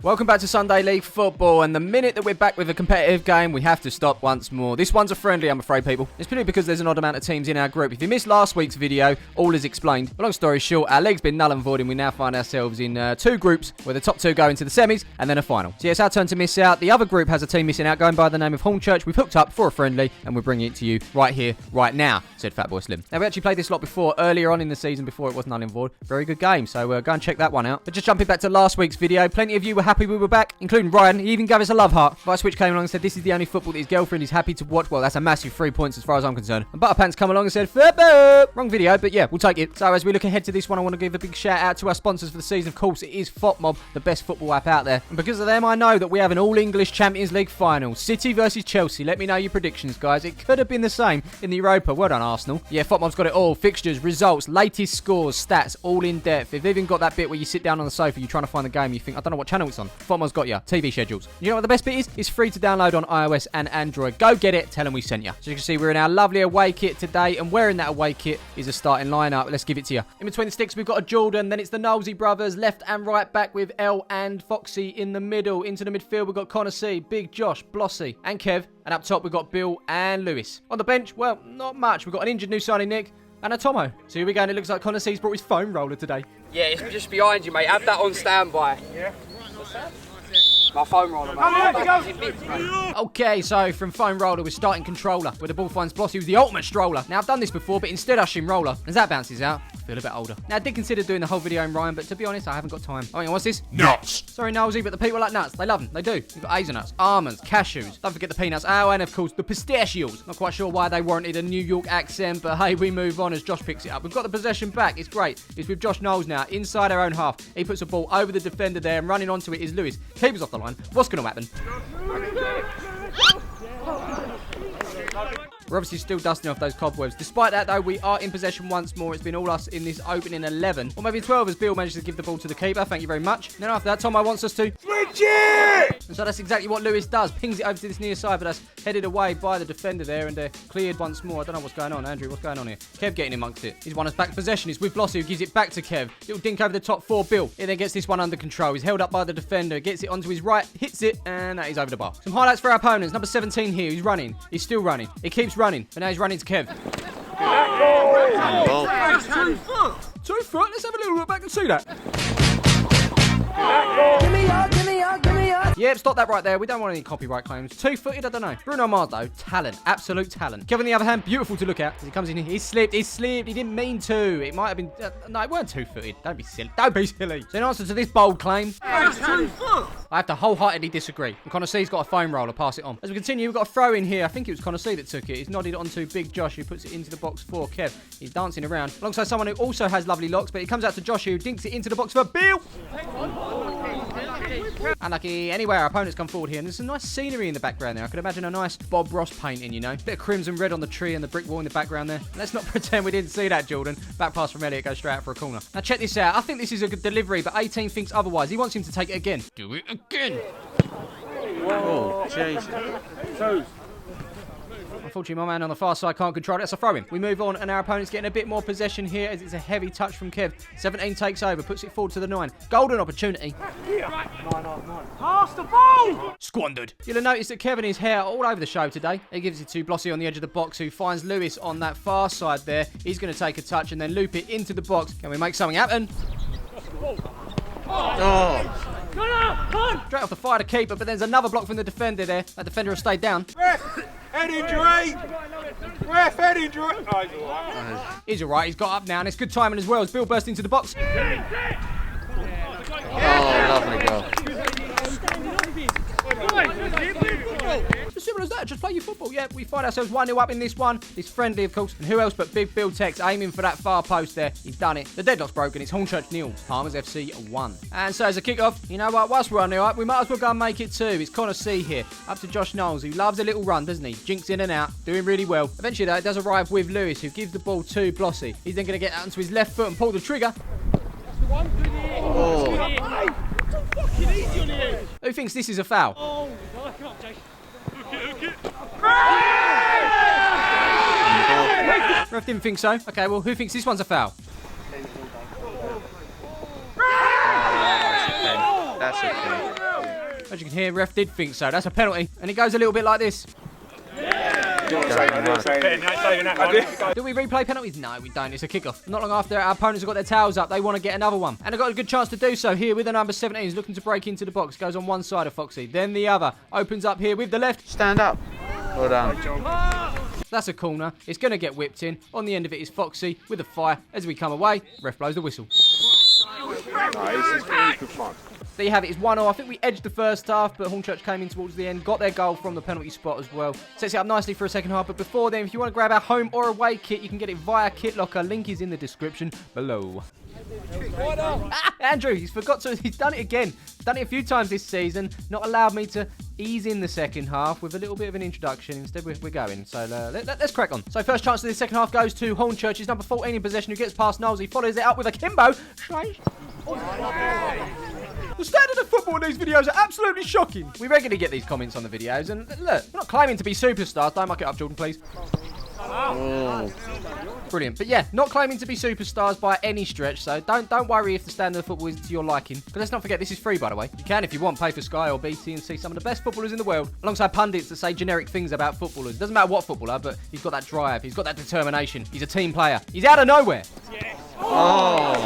Welcome back to Sunday League Football, and the minute that we're back with a competitive game, we have to stop once more. This one's a friendly, I'm afraid, people. It's purely because there's an odd amount of teams in our group. If you missed last week's video, all is explained. But long story short, our league's been null and void, and we now find ourselves in two groups, where the top two go into the semis, and then a final. So yeah, it's our turn to miss out. The other group has a team missing out, going by the name of Hornchurch. We've hooked up for a friendly, and we're bringing it to you right here, right now, said Fatboy Slim. Now, we actually played this lot before, earlier on in the season, before it was null and void. Very good game, so go and check that one out. But just jumping back to last week's video, plenty of you were happy we were back, including Ryan. He even gave us a love heart. Vice Switch came along and said this is the only football that his girlfriend is happy to watch. Well, that's a massive 3 points as far as I'm concerned. And Butterpants come along and said, football! Wrong video, but yeah, we'll take it. So as we look ahead to this one, I want to give a big shout out to our sponsors for the season. Of course, it is FOTMob, the best football app out there. And because of them, I know that we have an all-English Champions League final. City versus Chelsea. Let me know your predictions, guys. It could have been the same in the Europa. Well done, Arsenal. Yeah, FOTMob's got it all. Fixtures, results, latest scores, stats, all in depth. They've even got that bit where you sit down on the sofa, you're trying to find the game, you think, I don't know what channel it's on. FOTMob's got you. TV schedules. You know what the best bit is? It's free to download on iOS and Android. Go get it. Tell them we sent you. So you can see we're in our lovely away kit today, and wearing that away kit is a starting lineup. Let's give it to you. In between the sticks, we've got a Jordan. Then it's the Knowlesy brothers, left and right back with El and Foxy in the middle. Into the midfield, we've got Connor C, Big Josh, Blossy, and Kev. And up top, we've got Bill and Lewis. On the bench, well, not much. We've got an injured new signing, Nick, and a Tomo. So here we go, and it looks like Connor C's brought his foam roller today. Yeah, it's just behind you, mate. Have that on standby. Yeah. What's that? My foam roller, mate. Okay, so from foam roller, we're starting controller, where the ball finds Blossy with the ultimate stroller. Now, I've done this before, but instead I shim roller. As that bounces out, I feel a bit older. Now, I did consider doing the whole video in Ryan, but to be honest, I haven't got time. Oh, what's this? Nuts! Sorry, Knowlesy, but the people like nuts. They love them. They do. We've got hazelnuts, almonds, cashews. Don't forget the peanuts. Oh, and of course, the pistachios. Not quite sure why they warranted a New York accent, but hey, we move on as Josh picks it up. We've got the possession back. It's great. It's with Josh Knowles now, inside our own half. He puts a ball over the defender there, and running onto it is Lewis. Keeper's off the line. What's going to happen? We're obviously still dusting off those cobwebs. Despite that, though, we are in possession once more. It's been all us in this opening 11. Or maybe 12 as Bill managed to give the ball to the keeper. Thank you very much. And then after that, Tomo wants us to switch it! And so that's exactly what Lewis does. Pings it over to this near side, but that's headed away by the defender there, and they're cleared once more. I don't know what's going on. Andrew, what's going on here? Kev getting amongst it. He's won us back possession. It's with Blossy, who gives it back to Kev. Little dink over the top for Bill. He then gets this one under control. He's held up by the defender. Gets it onto his right, hits it, and that is over the bar. Some highlights for our opponents. Number 17 here. He's running. He's still running. He keeps running, but now he's running to Kev. 2 foot. 2 foot? Let's have a little look back and see that. Give me up. Yep, stop that right there. We don't want any copyright claims. 2-footed, I don't know. Bruno Mars, though, talent. Absolute talent. Kevin, on the other hand, beautiful to look at. As he comes in, he slipped. He didn't mean to. It might have been... no, it weren't 2-footed. Don't be silly. Don't be silly. So in answer to this bold claim... It's 2 foot. I have to wholeheartedly disagree. And Connor C's got a foam roller. Pass it on. As we continue, we've got a throw in here. I think it was Connor C that took it. He's nodded onto Big Josh, who puts it into the box for Kev. He's dancing around alongside someone who also has lovely locks, but it comes out to Josh, who dinks it into the box for Bill. Unlucky. Anyway, our opponents come forward here, and there's some nice scenery in the background there. I could imagine a nice Bob Ross painting, you know. Bit of crimson red on the tree and the brick wall in the background there. Let's not pretend we didn't see that, Jordan. Back pass from Elliot goes straight out for a corner. Now check this out. I think this is a good delivery, but 18 thinks otherwise. He wants him to take it again. Do it again. Whoa, jeez. Unfortunately, my man on the far side can't control it. That's a throw-in. We move on, and our opponent's getting a bit more possession here as it's a heavy touch from Kev. 17 takes over, puts it forward to the 9. Golden opportunity. 9. Pass the ball. Squandered. You'll have noticed that Kevin is here all over the show today. He gives it to Blossy on the edge of the box, who finds Lewis on that far side there. He's going to take a touch and then loop it into the box. Can we make something happen? Oh. Straight off the fire to keeper, but there's another block from the defender there. That defender has stayed down. Head injury! Ref, head injury! Oh, he's alright. He's alright, he's got up now, and it's good timing as well as Bill burst into the box. Oh, lovely goal. As simple as that, just play your football. Yeah, we find ourselves 1-0 up in this one. It's friendly, of course. And who else but Big Bill Tex aiming for that far post there. He's done it. The deadlock's broken. It's Hornchurch 0, Palmers FC 1. And so as a kick-off, you know what? Whilst we're 1-0 up, we might as well go and make it 2. It's Connor C here. Up to Josh Knowles, who loves a little run, doesn't he? Jinks in and out. Doing really well. Eventually, though, it does arrive with Lewis, who gives the ball to Blossy. He's then going to get out onto his left foot and pull the trigger. Oh. Who thinks this is a foul? Oh, come on, Jake. Ref didn't think so. Okay, well, who thinks this one's a foul? That's a pen. As you can hear, ref did think so. That's a penalty. And it goes a little bit like this. Do we replay penalties? No, we don't. It's a kickoff. Not long after, our opponents have got their towels up. They want to get another one. And they've got a good chance to do so here with the number 17. He's looking to break into the box. Goes on one side of Foxy. Then the other. Opens up here with the left. Stand up. Well done. That's a corner. It's going to get whipped in. On the end of it is Foxy with a fire. As we come away, ref blows the whistle. There you have it. It's 1-0. I think we edged the first half, but Hornchurch came in towards the end, got their goal from the penalty spot as well. Sets it up nicely for a second half, but before then, if you want to grab our home or away kit, you can get it via Kit Locker. Link is in the description below. Andrew, he's done it again. Done it a few times this season. Not allowed me to ease in the second half with a little bit of an introduction. Instead, we're going. So let's crack on. So first chance of the second half goes to Hornchurch. He's number 14 in possession, who gets past Knowles. He follows it up with a Kimbo. The standard of football in these videos are absolutely shocking. We regularly get these comments on the videos, and look, we're not claiming to be superstars. Don't muck it up, Jordan, please. Oh. Brilliant. But yeah, not claiming to be superstars by any stretch, so don't worry if the standard of football isn't to your liking. Because let's not forget, this is free, by the way. You can, if you want, pay for Sky or BT and see some of the best footballers in the world, alongside pundits that say generic things about footballers. Doesn't matter what footballer, but he's got that drive, he's got that determination, he's a team player. He's out of nowhere. Yes. Oh.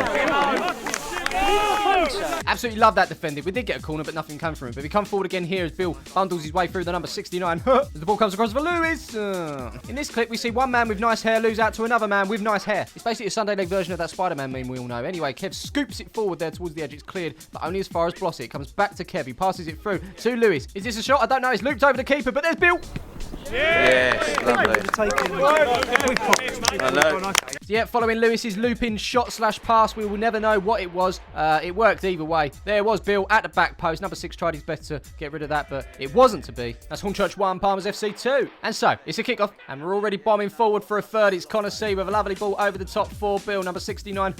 Absolutely love that defended. We did get a corner, but nothing came from it. But we come forward again here as Bill bundles his way through the number 69. As the ball comes across for Lewis. In this clip, we see one man with nice hair lose out to another man with nice hair. It's basically a Sunday leg version of that Spider-Man meme we all know. Anyway, Kev scoops it forward there towards the edge. It's cleared, but only as far as Blossy. It comes back to Kev. He passes it through to Lewis. Is this a shot? I don't know. It's looped over the keeper, but there's Bill. Yes, lovely. Yeah, following Lewis's looping shot/pass, we will never know what it was. It worked either way. There was Bill at the back post. Number 6 tried his best to get rid of that, but it wasn't to be. That's Hornchurch 1, Palmers FC 2. And so, it's a kickoff, and we're already bombing forward for a third. It's Connor C with a lovely ball over the top for Bill. Number 69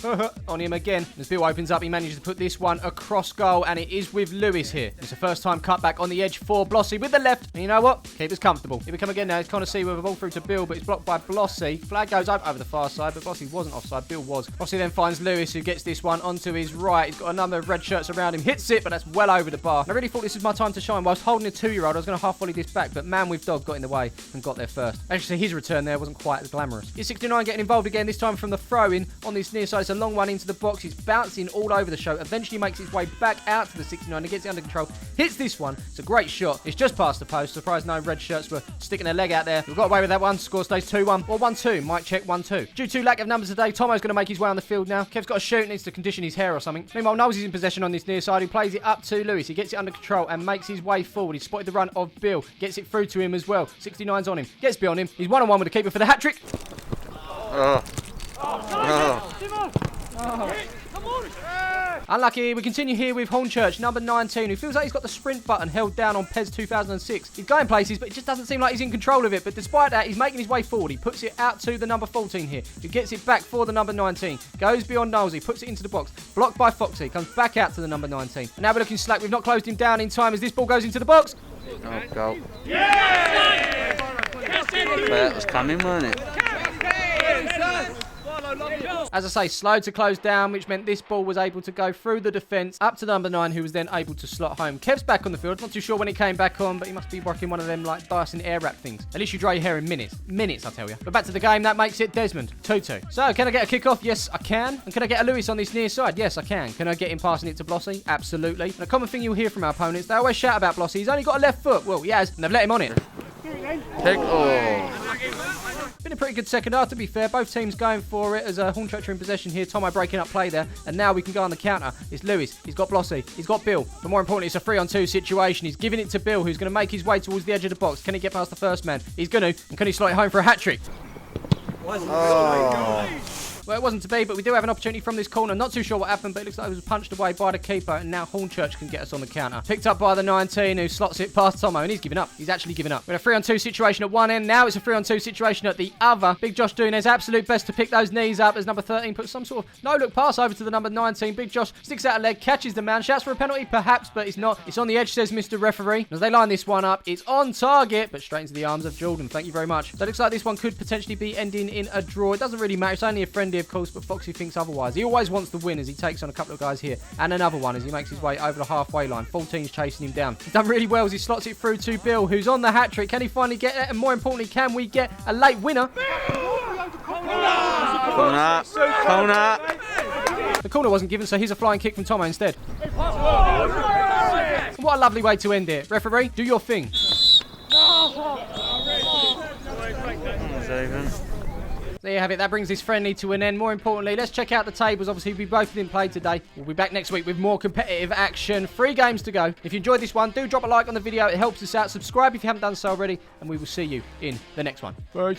on him again. As Bill opens up, he manages to put this one across goal, and it is with Lewis here. It's a first-time cutback on the edge for Blossy with the left. And you know what? Keeper's comfortable. Here we come again now. It's Connor C with a ball through to Bill, but it's blocked by Blossy. Flag goes up over the far side, but Blossy wasn't offside. Bill was. Blossy then finds Lewis, who gets this one onto his right. He's got a number of red shirts around him. Hits it, but that's well over the bar. And I really thought this was my time to shine. Whilst holding a 2-year-old, I was going to half volley this back, but man with dog got in the way and got there first. Actually, his return there wasn't quite as glamorous. He's 69 getting involved again, this time from the throw-in on this near side. It's a long one into the box. He's bouncing all over the show. Eventually makes his way back out to the 69 and gets it under control. Hits this one. It's a great shot. It's just past the post. Surprised no red shirts were sticking their leg out there. We've got away with that one. Score stays 2-1 or 1-2. Might check 1-2. Due to lack of numbers today, Tomo's going to make his way on the field now. Kev's got a shoot, needs to condition his hair or something. Meanwhile, Knowles is in possession on this near side. He plays it up to Lewis. He gets it under control and makes his way forward. He spotted the run of Bill. Gets it through to him as well. 69's on him. Gets Bill on him. He's 1-on-1 with the keeper for the hat-trick. Unlucky. We continue here with Hornchurch, number 19, who feels like he's got the sprint button held down on PES 2006. He's going places, but it just doesn't seem like he's in control of it. But despite that, he's making his way forward. He puts it out to the number 14 here, who gets it back for the number 19. Goes beyond Knowles. He puts it into the box. Blocked by Foxy. Comes back out to the number 19. And now we're looking slack. We've not closed him down in time as this ball goes into the box. Oh, goal. Yeah! That was coming, wasn't it? As I say, slow to close down, which meant this ball was able to go through the defence up to number 9, who was then able to slot home. Kev's back on the field. Not too sure when he came back on, but he must be working one of them like Dyson air wrap things. At least you dry your hair in minutes. Minutes, I tell you. But back to the game. That makes it Desmond 2-2. So, can I get a kick-off? Yes, I can. And can I get a Lewis on this near side? Yes, I can. Can I get him passing it to Blossy? Absolutely. And a common thing you'll hear from our opponents, they always shout about Blossy. He's only got a left foot. Well, he has, and they've let him on it. Been a pretty good second half, to be fair. Both teams going for it as Hornchurch are in possession here. Tomo breaking up play there. And now we can go on the counter. It's Lewis. He's got Blossy. He's got Bill. But more importantly, it's a 3-on-2 situation. He's giving it to Bill, who's going to make his way towards the edge of the box. Can he get past the first man? He's going to. And can he slot it home for a hat-trick? Well, it wasn't to be, but we do have an opportunity from this corner. Not too sure what happened, but it looks like it was punched away by the keeper, and now Hornchurch can get us on the counter. Picked up by the 19, who slots it past Tomo, and he's given up. He's actually given up. We're in a 3-on-2 situation at one end. Now it's a 3-on-2 situation at the other. Big Josh doing his absolute best to pick those knees up as number 13 puts some sort of no-look pass over to the number 19. Big Josh sticks out a leg, catches the man, shouts for a penalty, perhaps, but it's not. It's on the edge, says Mr. Referee. As they line this one up, it's on target, but straight into the arms of Jordan. Thank you very much. So it looks like this one could potentially be ending in a draw. It doesn't really matter. It's only a friendly. friendly, of course, but Foxy thinks otherwise. He always wants to win as he takes on a couple of guys here. And another one as he makes his way over the halfway line. 14's chasing him down. He's done really well as he slots it through to Bill, who's on the hat-trick. Can he finally get it? And more importantly, can we get a late winner? Corner. Corner. The corner wasn't given, so here's a flying kick from Tomo instead. What a lovely way to end it. Referee, do your thing. There you have it. That brings this friendly to an end. More importantly, let's check out the tables. Obviously, we both didn't play today. We'll be back next week with more competitive action. 3 games to go. If you enjoyed this one, do drop a like on the video. It helps us out. Subscribe if you haven't done so already. And we will see you in the next one. Bye.